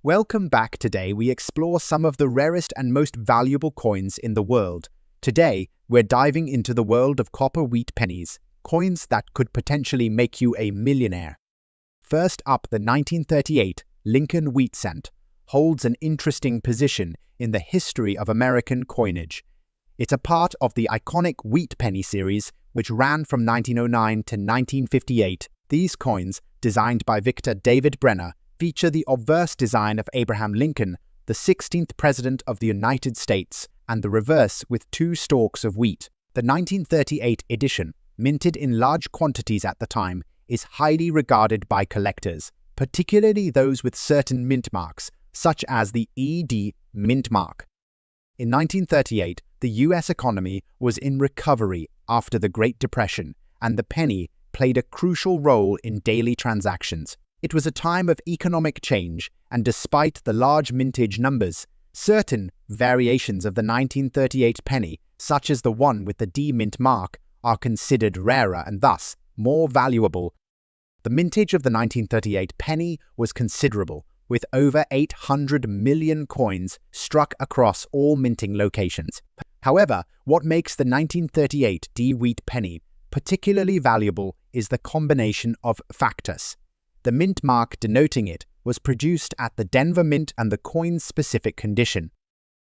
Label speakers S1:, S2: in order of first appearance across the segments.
S1: Welcome back. Today we explore some of the rarest and most valuable coins in the world. Today, we're diving into the world of copper wheat pennies, coins that could potentially make you a millionaire. First up, the 1938 Lincoln wheat cent holds an interesting position in the history of American coinage. It's a part of the iconic wheat penny series, which ran from 1909 to 1958. These coins, designed by Victor David Brenner, feature the obverse design of Abraham Lincoln, the 16th President of the United States, and the reverse with two stalks of wheat. The 1938 edition, minted in large quantities at the time, is highly regarded by collectors, particularly those with certain mint marks, such as the ED mint mark. In 1938, the US economy was in recovery after the Great Depression, and the penny played a crucial role in daily transactions. It was a time of economic change, and despite the large mintage numbers, certain variations of the 1938 penny, such as the one with the D mint mark, are considered rarer and thus more valuable. The mintage of the 1938 penny was considerable, with over 800 million coins struck across all minting locations. However, what makes the 1938 D wheat penny particularly valuable is the combination of factors. The mint mark denoting it was produced at the Denver Mint and the coin's specific condition.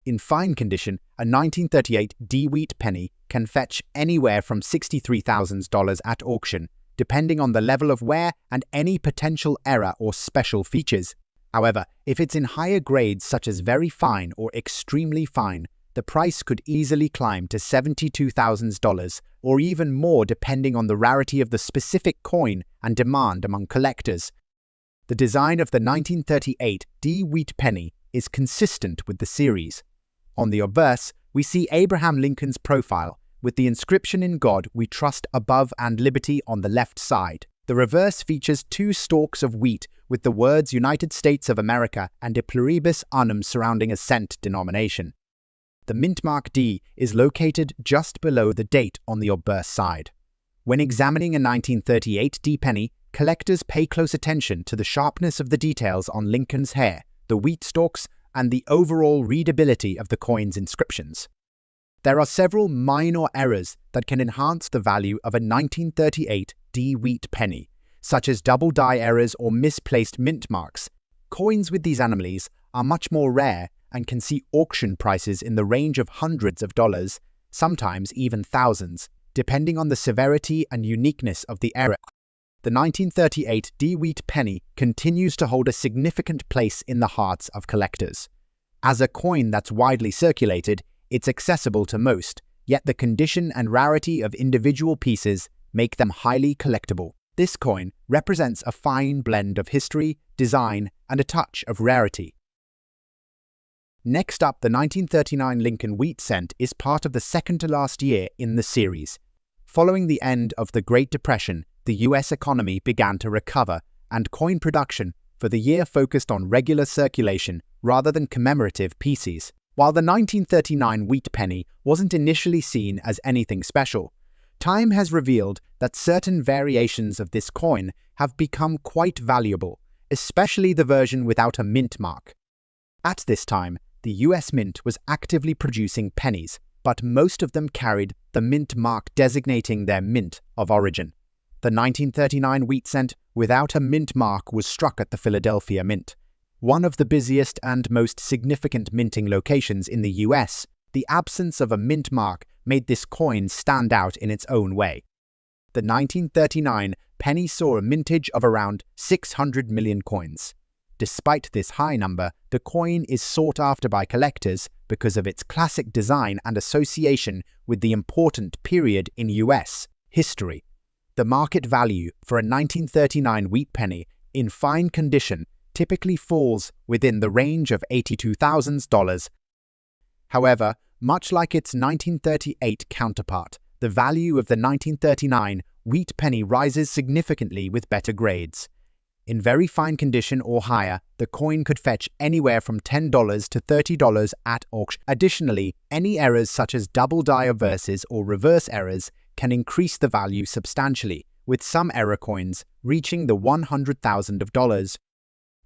S1: In fine condition, a 1938 D wheat penny can fetch anywhere from $63,000 at auction, depending on the level of wear and any potential error or special features. However, if it's in higher grades such as very fine or extremely fine, the price could easily climb to $72,000 or even more depending on the rarity of the specific coin and demand among collectors. The design of the 1938 D wheat penny is consistent with the series. On the obverse, we see Abraham Lincoln's profile, with the inscription "In God We Trust" above and "Liberty" on the left side. The reverse features two stalks of wheat with the words "United States of America" and "De Pluribus Unum" surrounding a cent denomination. The mint mark D is located just below the date on the obverse side. When examining a 1938 D penny, collectors pay close attention to the sharpness of the details on Lincoln's hair, the wheat stalks, and the overall readability of the coin's inscriptions. There are several minor errors that can enhance the value of a 1938 D wheat penny, such as double die errors or misplaced mint marks. Coins with these anomalies are much more rare and can see auction prices in the range of hundreds of dollars, sometimes even thousands, depending on the severity and uniqueness of the error. The 1938 D wheat penny continues to hold a significant place in the hearts of collectors. As a coin that's widely circulated, it's accessible to most, yet the condition and rarity of individual pieces make them highly collectible. This coin represents a fine blend of history, design, and a touch of rarity. Next up, the 1939 Lincoln wheat cent is part of the second-to-last year in the series. Following the end of the Great Depression, the US economy began to recover, and coin production for the year focused on regular circulation rather than commemorative pieces. While the 1939 wheat penny wasn't initially seen as anything special, time has revealed that certain variations of this coin have become quite valuable, especially the version without a mint mark. At this time, the US Mint was actively producing pennies, but most of them carried the mint mark designating their mint of origin. The 1939 wheat cent without a mint mark was struck at the Philadelphia Mint, one of the busiest and most significant minting locations in the US. The absence of a mint mark made this coin stand out in its own way. The 1939 penny saw a mintage of around 600 million coins. Despite this high number, the coin is sought after by collectors because of its classic design and association with the important period in US history. The market value for a 1939 wheat penny in fine condition typically falls within the range of $82,000. However, much like its 1938 counterpart, the value of the 1939 wheat penny rises significantly with better grades. In very fine condition or higher, the coin could fetch anywhere from $10 to $30 at auction. Additionally, any errors such as double die reverses or reverse errors can increase the value substantially, with some error coins reaching the $100,000.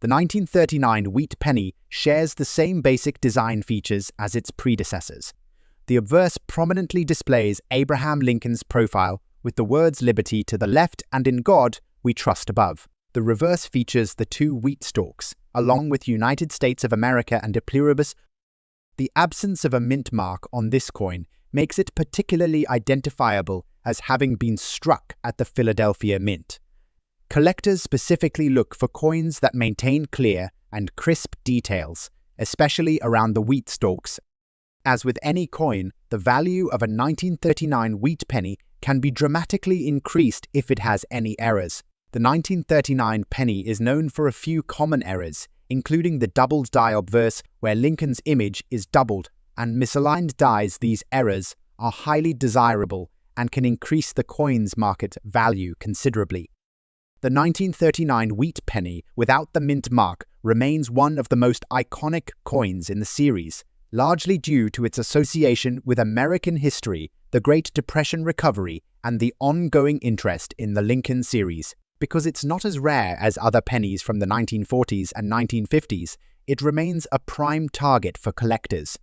S1: The 1939 wheat penny shares the same basic design features as its predecessors. The obverse prominently displays Abraham Lincoln's profile with the words liberty to the left and in God we trust above. The reverse features the two wheat stalks, along with United States of America and a pluribus. The absence of a mint mark on this coin makes it particularly identifiable as having been struck at the Philadelphia Mint. Collectors specifically look for coins that maintain clear and crisp details, especially around the wheat stalks. As with any coin, the value of a 1939 wheat penny can be dramatically increased if it has any errors. The 1939 penny is known for a few common errors, including the doubled die obverse where Lincoln's image is doubled, and misaligned dies. These errors are highly desirable and can increase the coin's market value considerably. The 1939 wheat penny without the mint mark remains one of the most iconic coins in the series, largely due to its association with American history, the Great Depression recovery, and the ongoing interest in the Lincoln series. Because it's not as rare as other pennies from the 1940s and 1950s, it remains a prime target for collectors.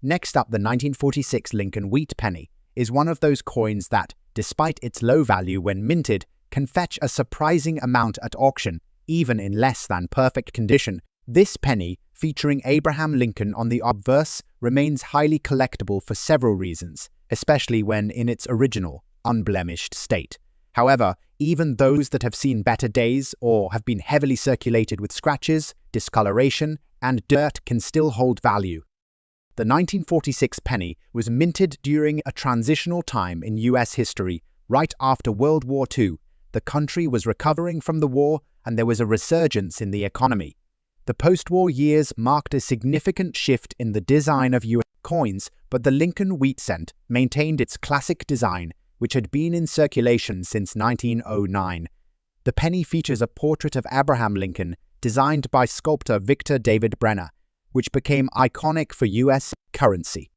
S1: Next up, the 1946 Lincoln wheat penny is one of those coins that, despite its low value when minted, can fetch a surprising amount at auction, even in less than perfect condition. This penny, featuring Abraham Lincoln on the obverse, remains highly collectible for several reasons, especially when in its original, unblemished state. However, even those that have seen better days or have been heavily circulated with scratches, discoloration, and dirt can still hold value. The 1946 penny was minted during a transitional time in US history, right after World War II. The country was recovering from the war and there was a resurgence in the economy. The post-war years marked a significant shift in the design of US coins, but the Lincoln wheat cent maintained its classic design, which had been in circulation since 1909. The penny features a portrait of Abraham Lincoln, designed by sculptor Victor David Brenner, which became iconic for US currency.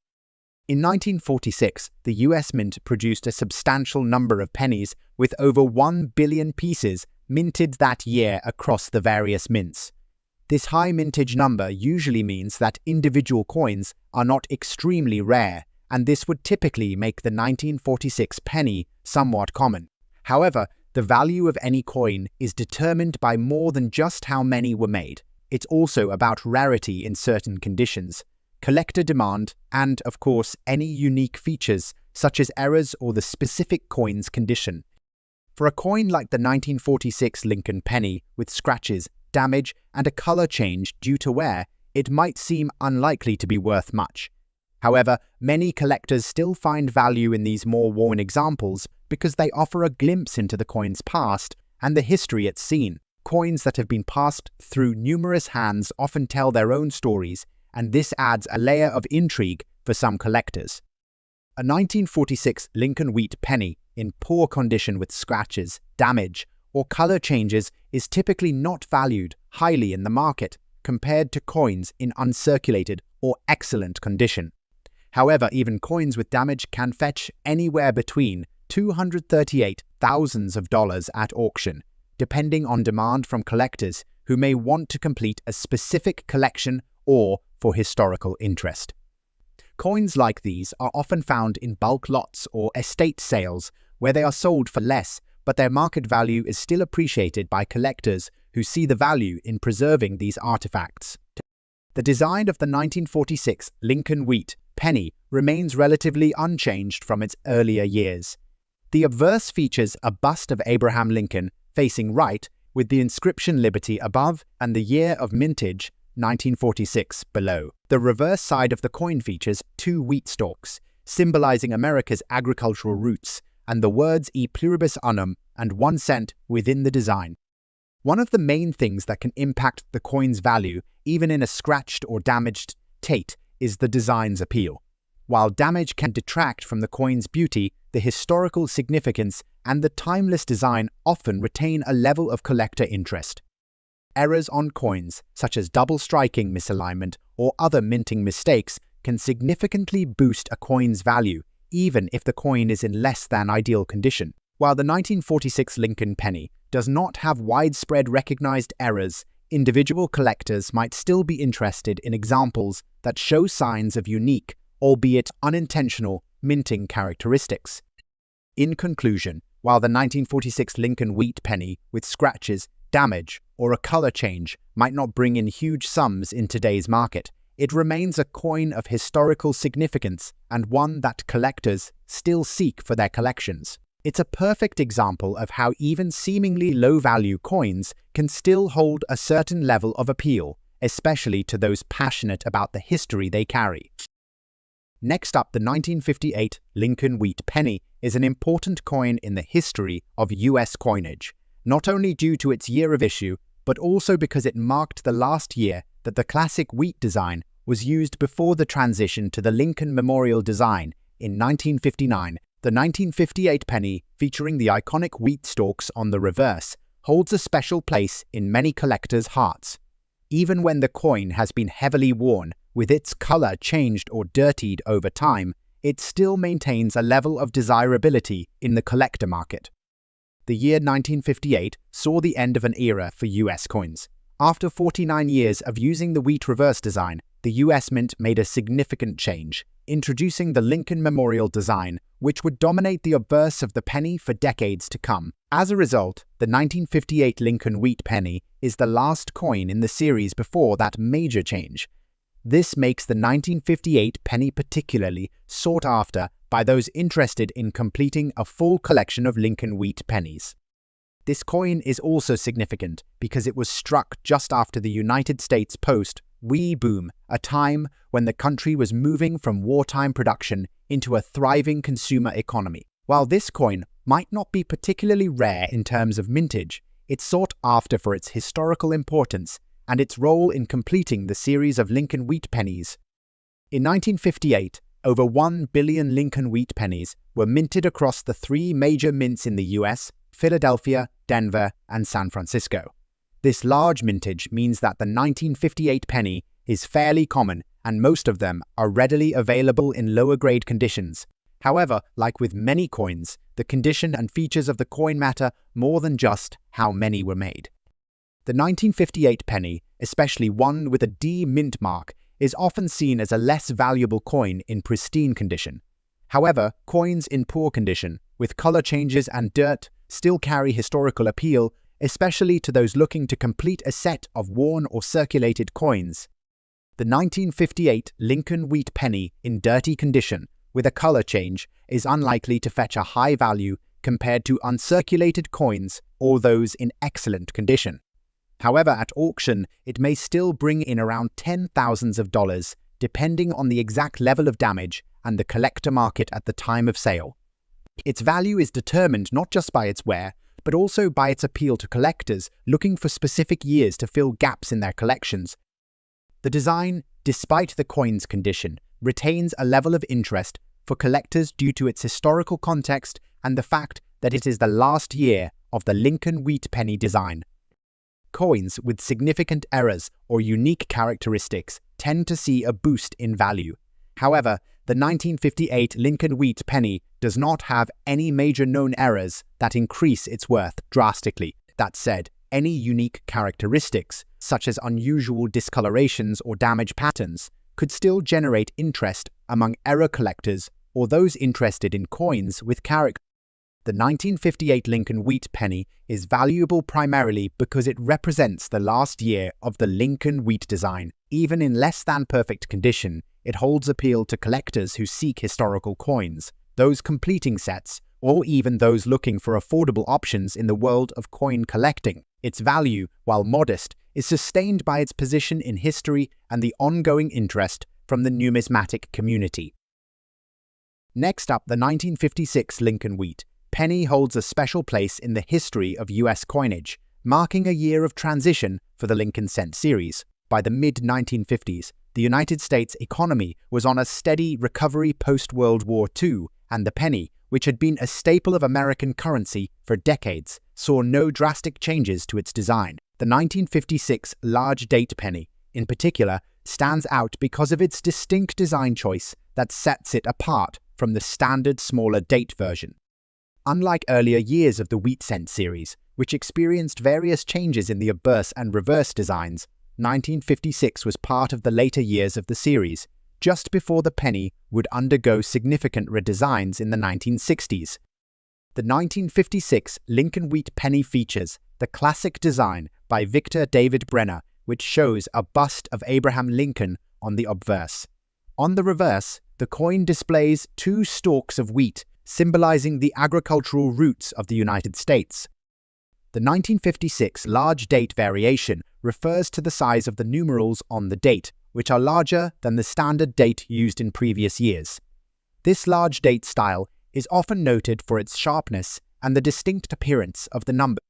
S1: In 1946, the US Mint produced a substantial number of pennies, with over 1 billion pieces minted that year across the various mints. This high mintage number usually means that individual coins are not extremely rare, and this would typically make the 1946 penny somewhat common. However, the value of any coin is determined by more than just how many were made. It's also about rarity in certain conditions, collector demand, and, of course, any unique features, such as errors or the specific coin's condition. For a coin like the 1946 Lincoln penny, with scratches, damage, and a color change due to wear, it might seem unlikely to be worth much. However, many collectors still find value in these more worn examples because they offer a glimpse into the coin's past and the history it's seen. Coins that have been passed through numerous hands often tell their own stories, and this adds a layer of intrigue for some collectors. A 1946 Lincoln wheat penny in poor condition with scratches, damage, or color changes is typically not valued highly in the market compared to coins in uncirculated or excellent condition. However, even coins with damage can fetch anywhere between $238,000 at auction, depending on demand from collectors who may want to complete a specific collection or for historical interest. Coins like these are often found in bulk lots or estate sales where they are sold for less, but their market value is still appreciated by collectors who see the value in preserving these artifacts. The design of the 1946 Lincoln wheat penny remains relatively unchanged from its earlier years. The obverse features a bust of Abraham Lincoln facing right, with the inscription Liberty above and the year of mintage 1946 below. The reverse side of the coin features two wheat stalks, symbolizing America's agricultural roots, and the words E pluribus unum and 1 cent within the design. One of the main things that can impact the coin's value, even in a scratched or damaged state, is the design's appeal. While damage can detract from the coin's beauty, the historical significance and the timeless design often retain a level of collector interest. Errors on coins, such as double striking misalignment or other minting mistakes, can significantly boost a coin's value, even if the coin is in less than ideal condition. While the 1946 Lincoln penny does not have widespread recognized errors, individual collectors might still be interested in examples that show signs of unique, albeit unintentional, minting characteristics. In conclusion, while the 1946 Lincoln wheat penny with scratches, damage, or a color change might not bring in huge sums in today's market, it remains a coin of historical significance and one that collectors still seek for their collections. It's a perfect example of how even seemingly low-value coins can still hold a certain level of appeal, especially to those passionate about the history they carry. Next up, the 1958 Lincoln wheat penny is an important coin in the history of US coinage, not only due to its year of issue, but also because it marked the last year that the classic wheat design was used before the transition to the Lincoln Memorial design in 1959. The 1958 penny, featuring the iconic wheat stalks on the reverse, holds a special place in many collectors' hearts. Even when the coin has been heavily worn, with its color changed or dirtied over time, it still maintains a level of desirability in the collector market. The year 1958 saw the end of an era for US coins. After 49 years of using the wheat reverse design, the US Mint made a significant change, introducing the Lincoln Memorial design, which would dominate the obverse of the penny for decades to come. As a result, the 1958 Lincoln wheat penny is the last coin in the series before that major change. This makes the 1958 penny particularly sought after by those interested in completing a full collection of Lincoln wheat pennies. This coin is also significant because it was struck just after the United States post-war boom, a time when the country was moving from wartime production into a thriving consumer economy. While this coin might not be particularly rare in terms of mintage, it's sought after for its historical importance and its role in completing the series of Lincoln wheat pennies. In 1958, over 1 billion Lincoln wheat pennies were minted across the three major mints in the US: Philadelphia, Denver, and San Francisco. This large mintage means that the 1958 penny is fairly common, and most of them are readily available in lower-grade conditions. However, like with many coins, the condition and features of the coin matter more than just how many were made. The 1958 penny, especially one with a D mint mark, is often seen as a less valuable coin in pristine condition. However, coins in poor condition, with color changes and dirt, still carry historical appeal, especially to those looking to complete a set of worn or circulated coins. The 1958 Lincoln wheat penny in dirty condition, with a color change, is unlikely to fetch a high value compared to uncirculated coins or those in excellent condition. However, at auction, it may still bring in around $10,000, depending on the exact level of damage and the collector market at the time of sale. Its value is determined not just by its wear, but also by its appeal to collectors looking for specific years to fill gaps in their collections. The design, despite the coin's condition, retains a level of interest for collectors due to its historical context and the fact that it is the last year of the Lincoln wheat penny design. Coins with significant errors or unique characteristics tend to see a boost in value. However, the 1958 Lincoln wheat penny does not have any major known errors that increase its worth drastically. That said, any unique characteristics, such as unusual discolorations or damage patterns, could still generate interest among error collectors or those interested in coins with character. The 1958 Lincoln wheat penny is valuable primarily because it represents the last year of the Lincoln wheat design. Even in less than perfect condition, it holds appeal to collectors who seek historical coins, those completing sets, or even those looking for affordable options in the world of coin collecting. Its value, while modest, is sustained by its position in history and the ongoing interest from the numismatic community. Next up, the 1956 Lincoln wheat penny holds a special place in the history of US coinage, marking a year of transition for the Lincoln cent series. By the mid-1950s, the United States economy was on a steady recovery post-World War II, and the penny, which had been a staple of American currency for decades, saw no drastic changes to its design. The 1956 large date penny, in particular, stands out because of its distinct design choice that sets it apart from the standard smaller date version. Unlike earlier years of the wheat cent series, which experienced various changes in the obverse and reverse designs, 1956 was part of the later years of the series, just before the penny would undergo significant redesigns in the 1960s. The 1956 Lincoln Wheat penny features the classic design by Victor David Brenner, which shows a bust of Abraham Lincoln on the obverse. On the reverse, the coin displays two stalks of wheat, symbolizing the agricultural roots of the United States. The 1956 large date variation refers to the size of the numerals on the date, which are larger than the standard date used in previous years. This large date style is often noted for its sharpness and the distinct appearance of the number.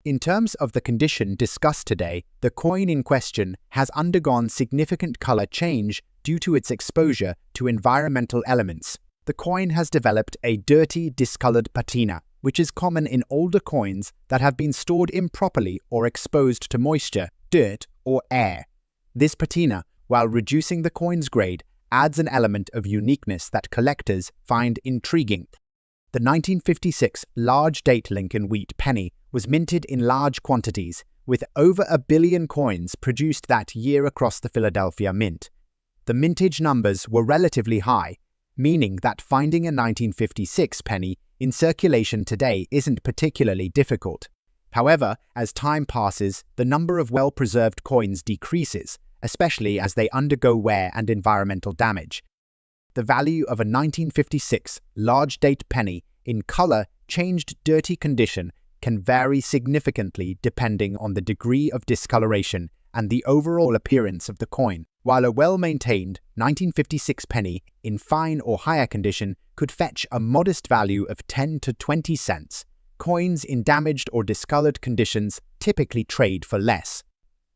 S1: In terms of the condition discussed today, the coin in question has undergone significant color change due to its exposure to environmental elements. The coin has developed a dirty, discolored patina, which is common in older coins that have been stored improperly or exposed to moisture, dirt, or air. This patina, while reducing the coin's grade, adds an element of uniqueness that collectors find intriguing. The 1956 large date Lincoln Wheat penny was minted in large quantities, with over 1 billion coins produced that year across the Philadelphia Mint. The mintage numbers were relatively high, meaning that finding a 1956 penny in circulation today isn't particularly difficult. However, as time passes, the number of well-preserved coins decreases, especially as they undergo wear and environmental damage. The value of a 1956 large date penny in color changed dirty condition can vary significantly depending on the degree of discoloration and the overall appearance of the coin. While a well-maintained 1956 penny in fine or higher condition could fetch a modest value of 10 to 20 cents, coins in damaged or discolored conditions typically trade for less.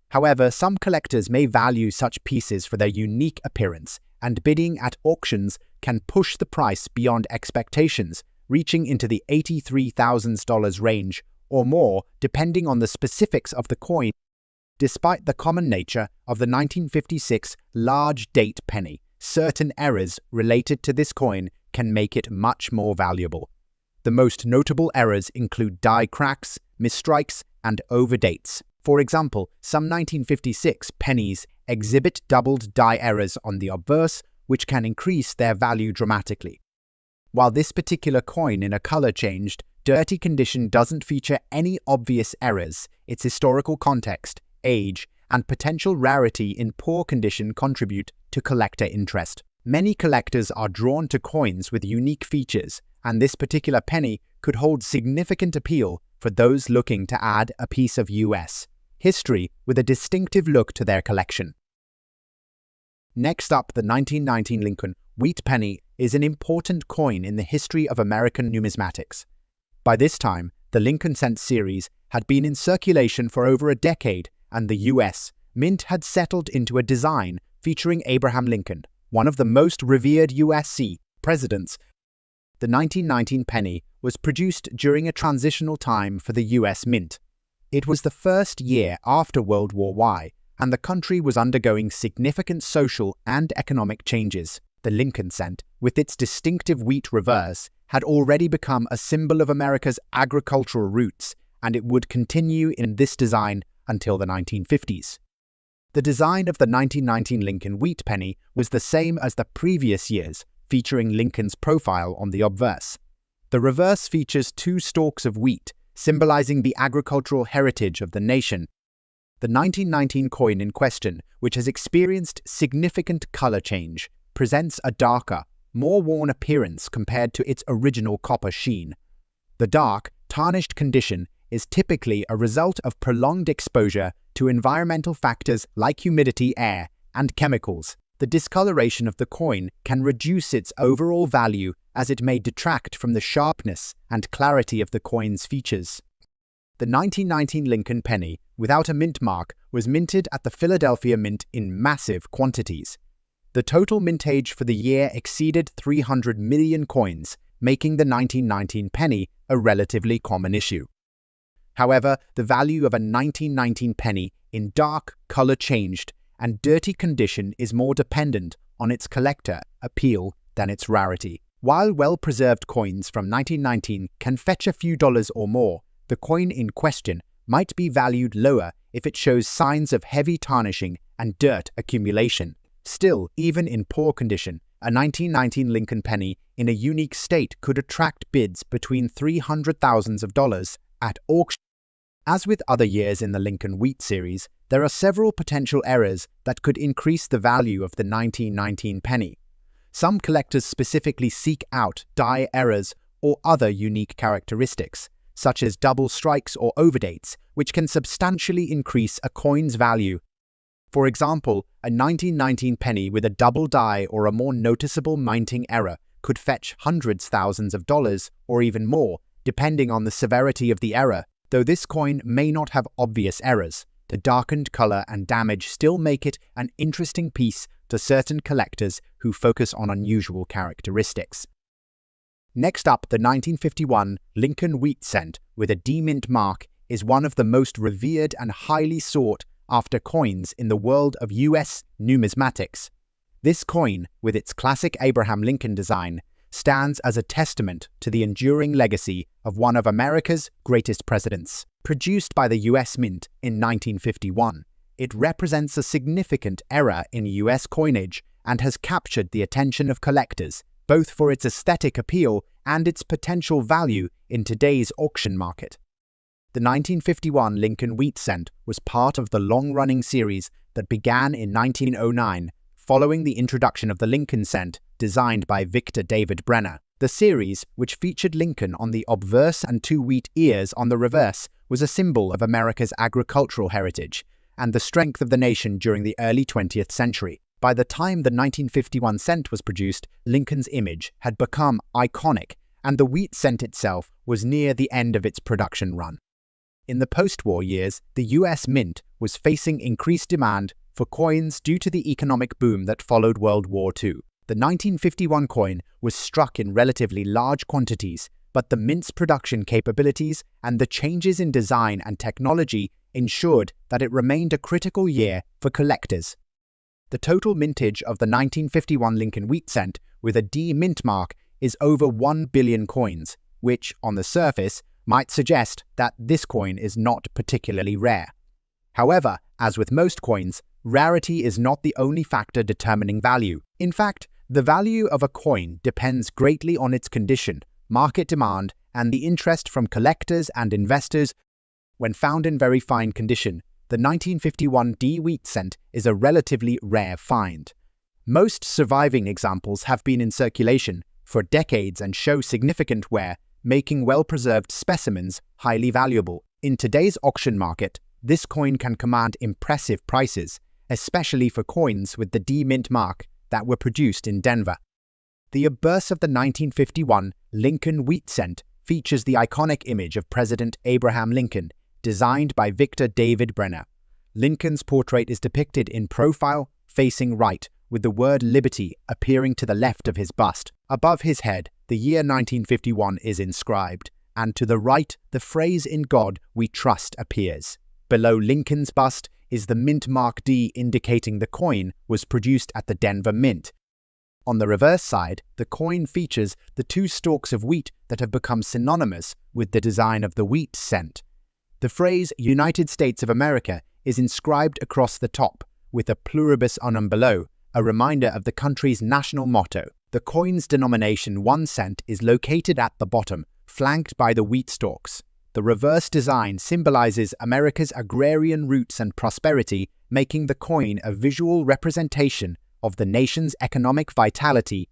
S1: However, some collectors may value such pieces for their unique appearance, and bidding at auctions can push the price beyond expectations, reaching into the $83,000 range or more depending on the specifics of the coin. Despite the common nature of the 1956 large date penny, certain errors related to this coin can make it much more valuable. The most notable errors include die cracks, misstrikes, and overdates. For example, some 1956 pennies exhibit doubled die errors on the obverse, which can increase their value dramatically. While this particular coin in a color-changed, dirty condition doesn't feature any obvious errors, its historical context, age, and potential rarity in poor condition contribute to collector interest. Many collectors are drawn to coins with unique features, and this particular penny could hold significant appeal for those looking to add a piece of U.S. history with a distinctive look to their collection. Next up, the 1919 Lincoln Wheat penny is an important coin in the history of American numismatics. By this time, the Lincoln cent series had been in circulation for over a decade, and the U.S. Mint had settled into a design featuring Abraham Lincoln, one of the most revered U.S.C. presidents. The 1919 penny was produced during a transitional time for the U.S. Mint. It was the first year after World War I, and the country was undergoing significant social and economic changes. The Lincoln cent, with its distinctive wheat reverse, had already become a symbol of America's agricultural roots, and it would continue in this design until the 1950s. The design of the 1919 Lincoln Wheat penny was the same as the previous years, featuring Lincoln's profile on the obverse. The reverse features two stalks of wheat, symbolizing the agricultural heritage of the nation. The 1919 coin in question, which has experienced significant color change, presents a darker, more worn appearance compared to its original copper sheen. The dark, tarnished condition is typically a result of prolonged exposure to environmental factors like humidity, air, and chemicals. The discoloration of the coin can reduce its overall value as it may detract from the sharpness and clarity of the coin's features. The 1919 Lincoln penny, without a mint mark, was minted at the Philadelphia Mint in massive quantities. The total mintage for the year exceeded 300 million coins, making the 1919 penny a relatively common issue. However, the value of a 1919 penny in dark, color-changed, and dirty condition is more dependent on its collector appeal than its rarity. While well-preserved coins from 1919 can fetch a few dollars or more, the coin in question might be valued lower if it shows signs of heavy tarnishing and dirt accumulation. Still, even in poor condition, a 1919 Lincoln penny in a unique state could attract bids between $300,000 at auction. As with other years in the Lincoln Wheat series, there are several potential errors that could increase the value of the 1919 penny. Some collectors specifically seek out die errors or other unique characteristics, such as double strikes or overdates, which can substantially increase a coin's value. For example, a 1919 penny with a double die or a more noticeable minting error could fetch hundreds of thousands of dollars or even more, depending on the severity of the error. Though this coin may not have obvious errors, the darkened color and damage still make it an interesting piece to certain collectors who focus on unusual characteristics. Next up, the 1951 Lincoln Wheat cent with a D-mint mark is one of the most revered and highly sought-after coins in the world of U.S. numismatics. This coin, with its classic Abraham Lincoln design, stands as a testament to the enduring legacy of one of America's greatest presidents. Produced by the U.S. Mint in 1951, it represents a significant era in U.S. coinage and has captured the attention of collectors, both for its aesthetic appeal and its potential value in today's auction market. The 1951 Lincoln Wheat cent was part of the long-running series that began in 1909, following the introduction of the Lincoln cent, designed by Victor David Brenner. The series, which featured Lincoln on the obverse and two wheat ears on the reverse, was a symbol of America's agricultural heritage and the strength of the nation during the early 20th century. By the time the 1951 cent was produced, Lincoln's image had become iconic, and the wheat cent itself was near the end of its production run. In the post-war years, the U.S. Mint was facing increased demand for coins due to the economic boom that followed World War II. The 1951 coin was struck in relatively large quantities, but the Mint's production capabilities and the changes in design and technology ensured that it remained a critical year for collectors. The total mintage of the 1951 Lincoln Wheat cent with a D mint mark is over 1 billion coins, which, on the surface, might suggest that this coin is not particularly rare. However, as with most coins, rarity is not the only factor determining value. In fact, the value of a coin depends greatly on its condition, market demand, and the interest from collectors and investors. When found in very fine condition, the 1951 D wheat cent is a relatively rare find. Most surviving examples have been in circulation for decades and show significant wear, making well-preserved specimens highly valuable. In today's auction market, this coin can command impressive prices, especially for coins with the D mint mark that were produced in Denver. The obverse of the 1951 Lincoln Wheat cent features the iconic image of President Abraham Lincoln, designed by Victor David Brenner. Lincoln's portrait is depicted in profile, facing right, with the word liberty appearing to the left of his bust. Above his head, the year 1951 is inscribed, and to the right, the phrase "In God We Trust" appears. Below Lincoln's bust is the mint mark D, indicating the coin was produced at the Denver Mint. On the reverse side, the coin features the two stalks of wheat that have become synonymous with the design of the wheat cent. The phrase "United States of America" is inscribed across the top, with a pluribus unum below, a reminder of the country's national motto. The coin's denomination 1 cent is located at the bottom, flanked by the wheat stalks. The reverse design symbolizes America's agrarian roots and prosperity, making the coin a visual representation of the nation's economic vitality.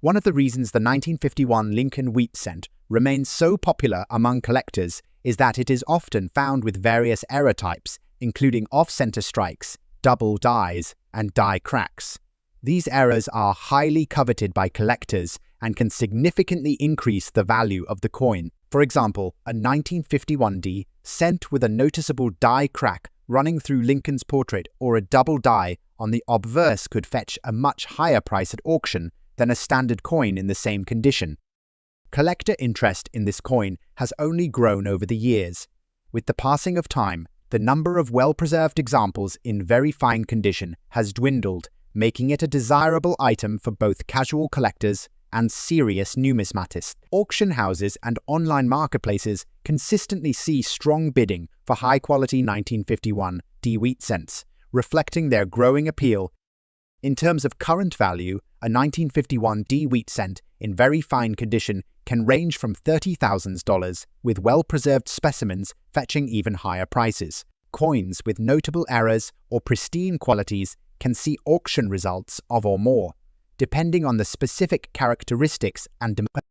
S1: One of the reasons the 1951 Lincoln Wheat cent remains so popular among collectors is that it is often found with various error types, including off-center strikes, double dies, and die cracks. These errors are highly coveted by collectors and can significantly increase the value of the coin. For example, a 1951 D cent with a noticeable die crack running through Lincoln's portrait or a double die on the obverse could fetch a much higher price at auction than a standard coin in the same condition. Collector interest in this coin has only grown over the years. With the passing of time, the number of well-preserved examples in very fine condition has dwindled, making it a desirable item for both casual collectors and serious numismatists. Auction houses and online marketplaces consistently see strong bidding for high-quality 1951 D wheat cents, reflecting their growing appeal. In terms of current value, a 1951 D wheat cent in very fine condition can range from $30,000, with well-preserved specimens fetching even higher prices. Coins with notable errors or pristine qualities can see auction results of or more, depending on the specific characteristics and demand.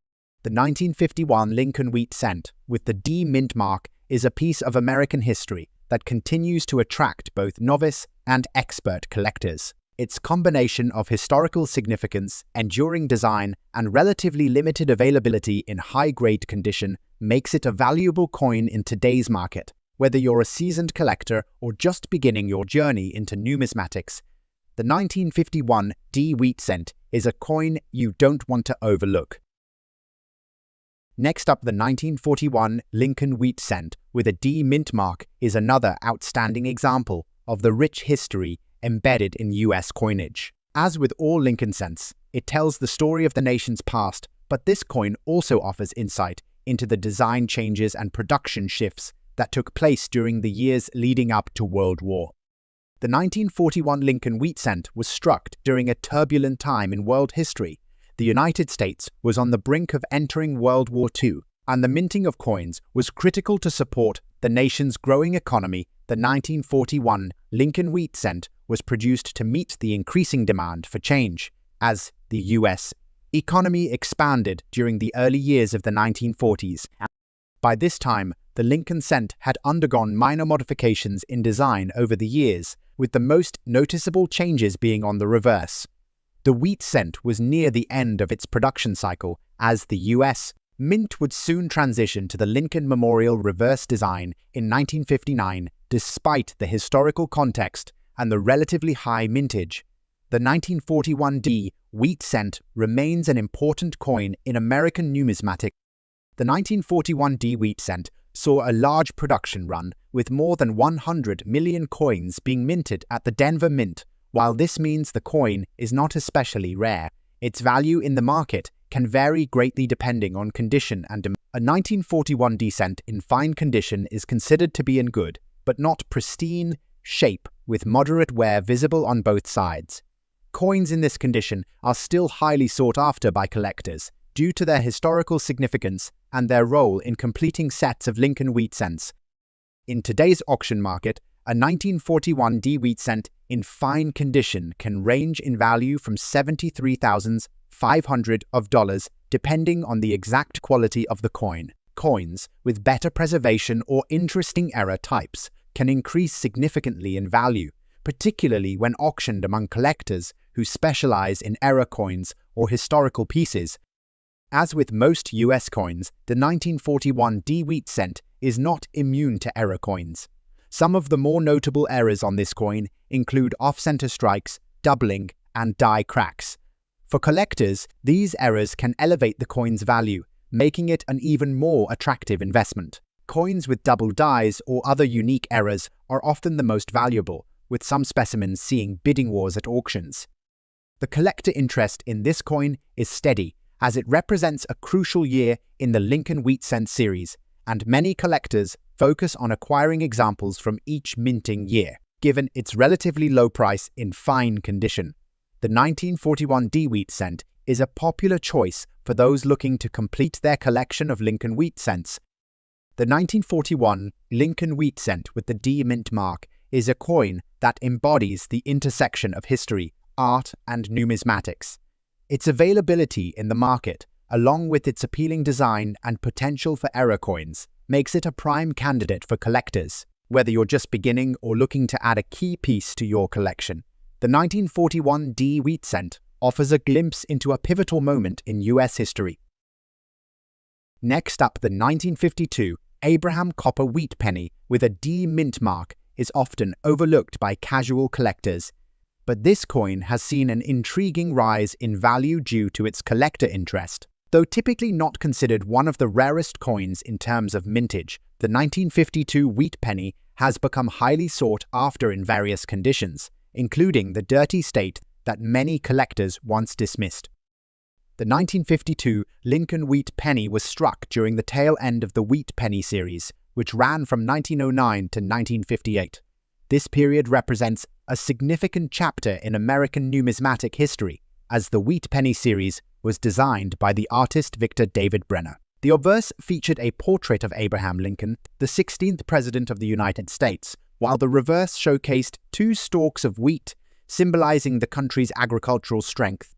S1: The 1951 Lincoln wheat cent with the D mint mark is a piece of American history that continues to attract both novice and expert collectors. Its combination of historical significance, enduring design, and relatively limited availability in high-grade condition makes it a valuable coin in today's market. Whether you're a seasoned collector or just beginning your journey into numismatics, the 1951 D wheat cent is a coin you don't want to overlook. Next up, the 1941 Lincoln wheat cent with a D mint mark is another outstanding example of the rich history embedded in US coinage. As with all Lincoln cents, it tells the story of the nation's past, but this coin also offers insight into the design changes and production shifts that took place during the years leading up to World War. The 1941 Lincoln wheat cent was struck during a turbulent time in world history. The United States was on the brink of entering World War II, and the minting of coins was critical to support the nation's growing economy. The 1941 Lincoln wheat cent was produced to meet the increasing demand for change as the U.S. economy expanded during the early years of the 1940s. By this time, the Lincoln cent had undergone minor modifications in design over the years, with the most noticeable changes being on the reverse. The wheat cent was near the end of its production cycle, as the U.S. Mint would soon transition to the Lincoln Memorial reverse design in 1959, despite the historical context and the relatively high mintage. The 1941 D wheat cent remains an important coin in American numismatics. The 1941 D wheat cent saw a large production run, with more than 100 million coins being minted at the Denver Mint. While this means the coin is not especially rare, its value in the market can vary greatly depending on condition and demand. A 1941 D cent in fine condition is considered to be in good, but not pristine, shape with moderate wear visible on both sides. Coins in this condition are still highly sought after by collectors due to their historical significance and their role in completing sets of Lincoln wheat cents. In today's auction market, a 1941 D wheat cent in fine condition can range in value from $73,500 depending on the exact quality of the coin. Coins with better preservation or interesting error types can increase significantly in value, particularly when auctioned among collectors who specialize in error coins or historical pieces. As with most US coins, the 1941 D wheat cent is not immune to error coins. Some of the more notable errors on this coin include off-center strikes, doubling, and die cracks. For collectors, these errors can elevate the coin's value, making it an even more attractive investment. Coins with double dies or other unique errors are often the most valuable, with some specimens seeing bidding wars at auctions. The collector interest in this coin is steady, as it represents a crucial year in the Lincoln wheat cent series, and many collectors focus on acquiring examples from each minting year, given its relatively low price in fine condition. The 1941 D wheat cent is a popular choice for those looking to complete their collection of Lincoln wheat cents. The 1941 Lincoln wheat cent with the D mint mark is a coin that embodies the intersection of history, art, and numismatics. Its availability in the market, along with its appealing design and potential for error coins, makes it a prime candidate for collectors, whether you're just beginning or looking to add a key piece to your collection. The 1941 D wheat cent offers a glimpse into a pivotal moment in US history. Next up, the 1952 Abraham copper wheat penny with a D mint mark is often overlooked by casual collectors, but this coin has seen an intriguing rise in value due to its collector interest. Though typically not considered one of the rarest coins in terms of mintage, the 1952 wheat penny has become highly sought after in various conditions, including the dirty state that many collectors once dismissed. The 1952 Lincoln wheat penny was struck during the tail end of the wheat penny series, which ran from 1909 to 1958. This period represents a significant chapter in American numismatic history, as the wheat penny series was designed by the artist Victor David Brenner. The obverse featured a portrait of Abraham Lincoln, the 16th President of the United States, while the reverse showcased 2 stalks of wheat, symbolizing the country's agricultural strength.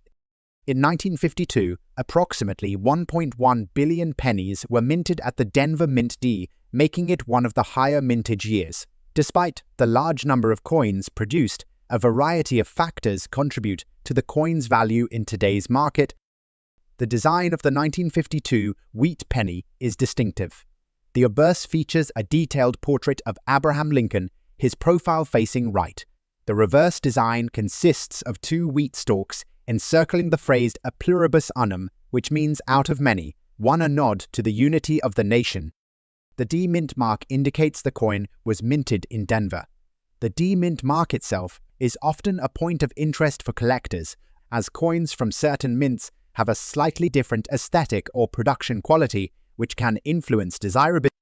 S1: In 1952, approximately 1.1 billion pennies were minted at the Denver Mint D, making it one of the higher mintage years. Despite the large number of coins produced, a variety of factors contribute to the coin's value in today's market. The design of the 1952 wheat penny is distinctive. The obverse features a detailed portrait of Abraham Lincoln, his profile facing right. The reverse design consists of 2 wheat stalks encircling the phrase a pluribus unum, which means out of many, one a nod to the unity of the nation. The D mint mark indicates the coin was minted in Denver. The D mint mark itself is often a point of interest for collectors, as coins from certain mints have a slightly different aesthetic or production quality, which can influence desirability.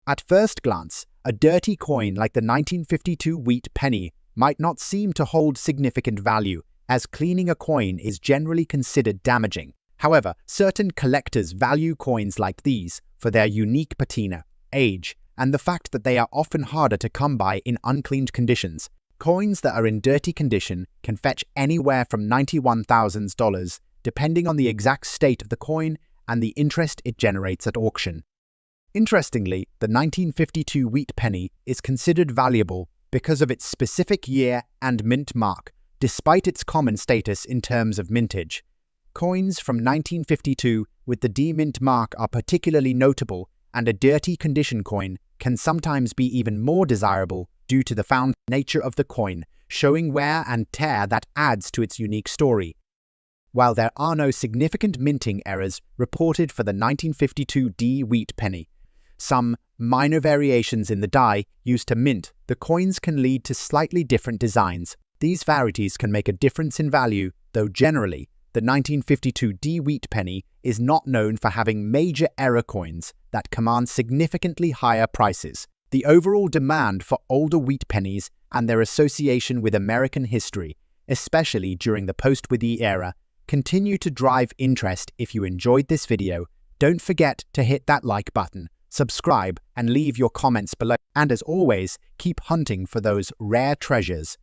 S1: At first glance, a dirty coin like the 1952 wheat penny might not seem to hold significant value, as cleaning a coin is generally considered damaging. However, certain collectors value coins like these for their unique patina, age, and the fact that they are often harder to come by in uncleaned conditions. Coins that are in dirty condition can fetch anywhere from $91,000, depending on the exact state of the coin and the interest it generates at auction. Interestingly, the 1952 wheat penny is considered valuable because of its specific year and mint mark, despite its common status in terms of mintage. Coins from 1952 with the D mint mark are particularly notable, and a dirty condition coin can sometimes be even more desirable due to the found nature of the coin, showing wear and tear that adds to its unique story. While there are no significant minting errors reported for the 1952 D wheat penny, some minor variations in the die used to mint the coins can lead to slightly different designs. These varieties can make a difference in value, though generally, the 1952 D wheat penny is not known for having major error coins that command significantly higher prices. The overall demand for older wheat pennies and their association with American history, especially during the post-Withey era, continue to drive interest. If you enjoyed this video, don't forget to hit that like button, subscribe, and leave your comments below. And as always, keep hunting for those rare treasures.